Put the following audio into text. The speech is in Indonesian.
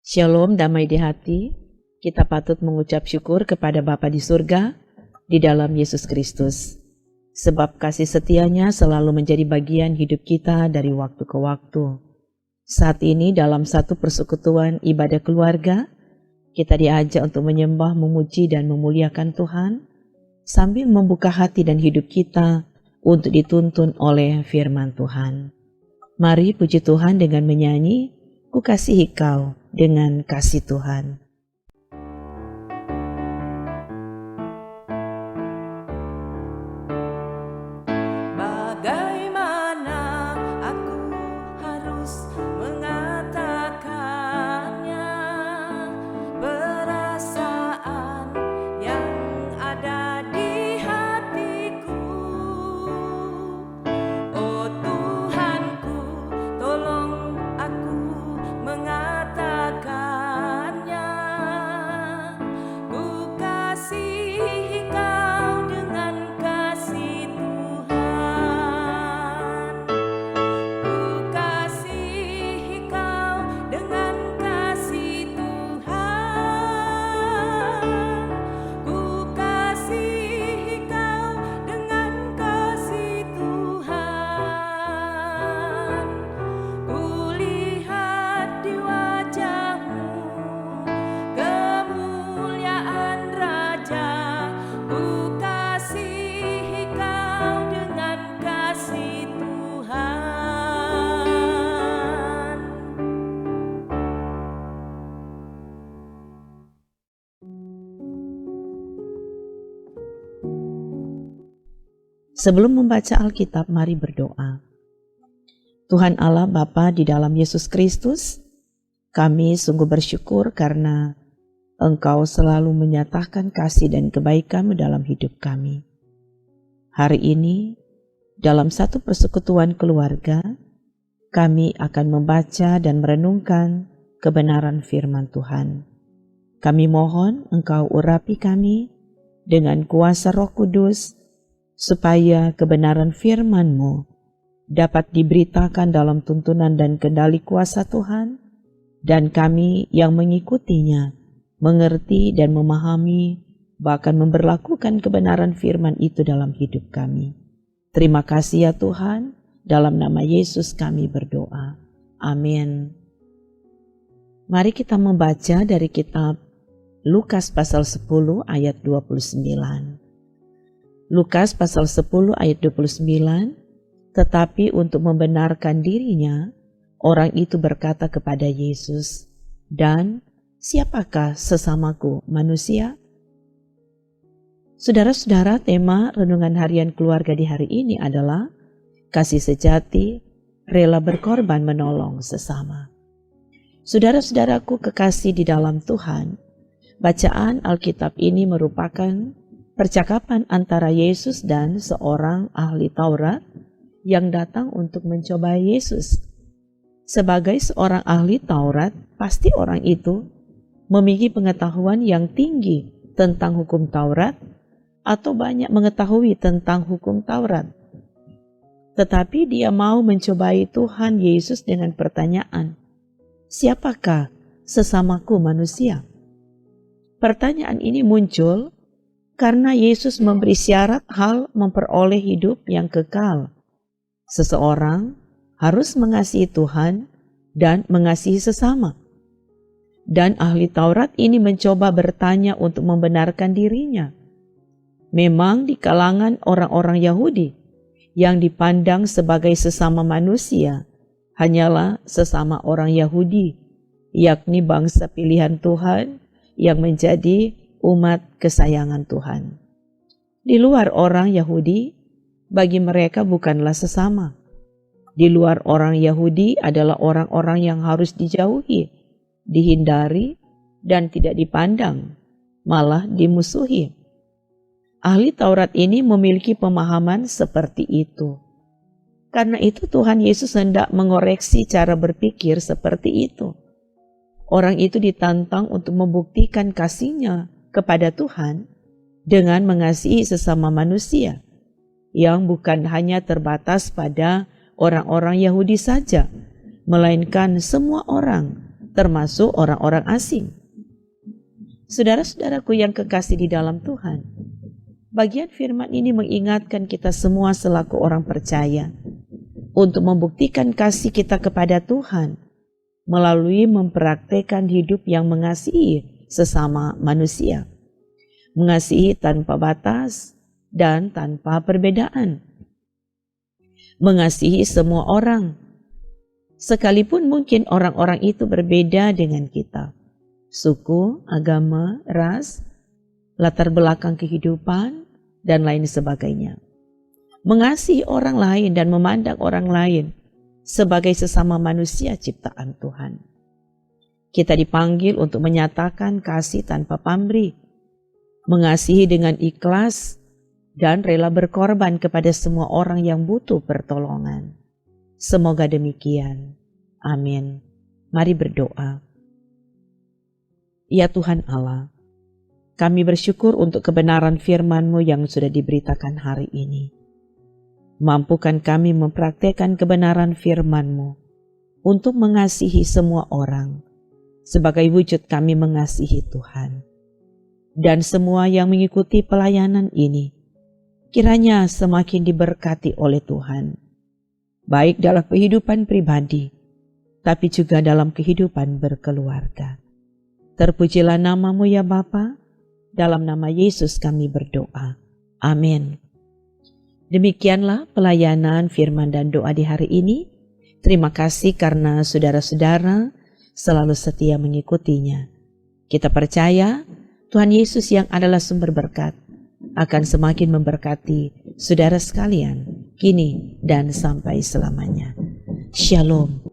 Shalom, damai di hati. Kita patut mengucap syukur kepada Bapa di surga, di dalam Yesus Kristus. Sebab kasih setianya selalu menjadi bagian hidup kita dari waktu ke waktu. Saat ini dalam satu persekutuan ibadah keluarga, kita diajak untuk menyembah, memuji, dan memuliakan Tuhan, sambil membuka hati dan hidup kita untuk dituntun oleh firman Tuhan. Mari puji Tuhan dengan menyanyi, Ku kasihi kau dengan kasih Tuhan. Bagaimana aku harus mengatakannya, perasaan yang ada di hatiku. Oh Tuhanku, tolong aku mengatakannya. Ku kasihi kau dengan kasih Tuhan. Ku kasihi kau dengan kasih Tuhan. Ku kasihi kau dengan kasih Tuhan. Ku lihat di wajahmu kemuliaan Raja. Ku kasihi kau dengan kasih Tuhan. Sebelum membaca Alkitab, mari berdoa. Tuhan Allah Bapa di dalam Yesus Kristus, kami sungguh bersyukur karena Engkau selalu menyatakan kasih dan kebaikan-Mu dalam hidup kami. Hari ini, dalam satu persekutuan keluarga, kami akan membaca dan merenungkan kebenaran firman Tuhan. Kami mohon Engkau urapi kami dengan kuasa Roh Kudus, supaya kebenaran firman-Mu dapat diberitakan dalam tuntunan dan kendali kuasa Tuhan, dan kami yang mengikutinya mengerti dan memahami, bahkan memberlakukan kebenaran firman itu dalam hidup kami. Terima kasih ya Tuhan, dalam nama Yesus kami berdoa. Amin. Mari kita membaca dari kitab Lukas pasal 10 ayat 29. Lukas pasal 10 ayat 29, tetapi untuk membenarkan dirinya, orang itu berkata kepada Yesus, "Dan siapakah sesamaku manusia?" Saudara-saudara, tema renungan harian keluarga di hari ini adalah kasih sejati, rela berkorban menolong sesama. Saudara-saudaraku kekasih di dalam Tuhan, bacaan Alkitab ini merupakan percakapan antara Yesus dan seorang ahli Taurat yang datang untuk mencobai Yesus. Sebagai seorang ahli Taurat, pasti orang itu memiliki pengetahuan yang tinggi tentang hukum Taurat atau banyak mengetahui tentang hukum Taurat. Tetapi dia mau mencobai Tuhan Yesus dengan pertanyaan, "Siapakah sesamaku manusia?" Pertanyaan ini muncul karena Yesus memberi syarat hal memperoleh hidup yang kekal. Seseorang harus mengasihi Tuhan dan mengasihi sesama. Dan ahli Taurat ini mencoba bertanya untuk membenarkan dirinya. Memang di kalangan orang-orang Yahudi yang dipandang sebagai sesama manusia hanyalah sesama orang Yahudi, yakni bangsa pilihan Tuhan yang menjadi umat kesayangan Tuhan. Di luar orang Yahudi, bagi mereka bukanlah sesama. Di luar orang Yahudi adalah orang-orang yang harus dijauhi, dihindari, dan tidak dipandang, malah dimusuhi. Ahli Taurat ini memiliki pemahaman seperti itu. Karena itu Tuhan Yesus hendak mengoreksi cara berpikir seperti itu. Orang itu ditantang untuk membuktikan kasihnya kepada Tuhan dengan mengasihi sesama manusia yang bukan hanya terbatas pada orang-orang Yahudi saja, melainkan semua orang termasuk orang-orang asing. Saudara-saudaraku yang kekasih di dalam Tuhan, bagian firman ini mengingatkan kita semua selaku orang percaya untuk membuktikan kasih kita kepada Tuhan melalui mempraktekkan hidup yang mengasihi sesama manusia, mengasihi tanpa batas dan tanpa perbedaan, mengasihi semua orang, sekalipun mungkin orang-orang itu berbeda dengan kita, suku, agama, ras, latar belakang kehidupan, dan lain sebagainya. Mengasihi orang lain dan memandang orang lain sebagai sesama manusia ciptaan Tuhan. Kita dipanggil untuk menyatakan kasih tanpa pamrih, mengasihi dengan ikhlas, dan rela berkorban kepada semua orang yang butuh pertolongan. Semoga demikian. Amin. Mari berdoa. Ya Tuhan Allah, kami bersyukur untuk kebenaran firman-Mu yang sudah diberitakan hari ini. Mampukan kami mempraktekkan kebenaran firman-Mu untuk mengasihi semua orang sebagai wujud kami mengasihi Tuhan. Dan semua yang mengikuti pelayanan ini, kiranya semakin diberkati oleh Tuhan, baik dalam kehidupan pribadi, tapi juga dalam kehidupan berkeluarga. Terpujilah nama-Mu ya Bapa, dalam nama Yesus kami berdoa. Amin. Demikianlah pelayanan firman dan doa di hari ini. Terima kasih karena saudara-saudara selalu setia mengikutinya. Kita percaya Tuhan Yesus yang adalah sumber berkat akan semakin memberkati saudara sekalian, kini dan sampai selamanya. Shalom.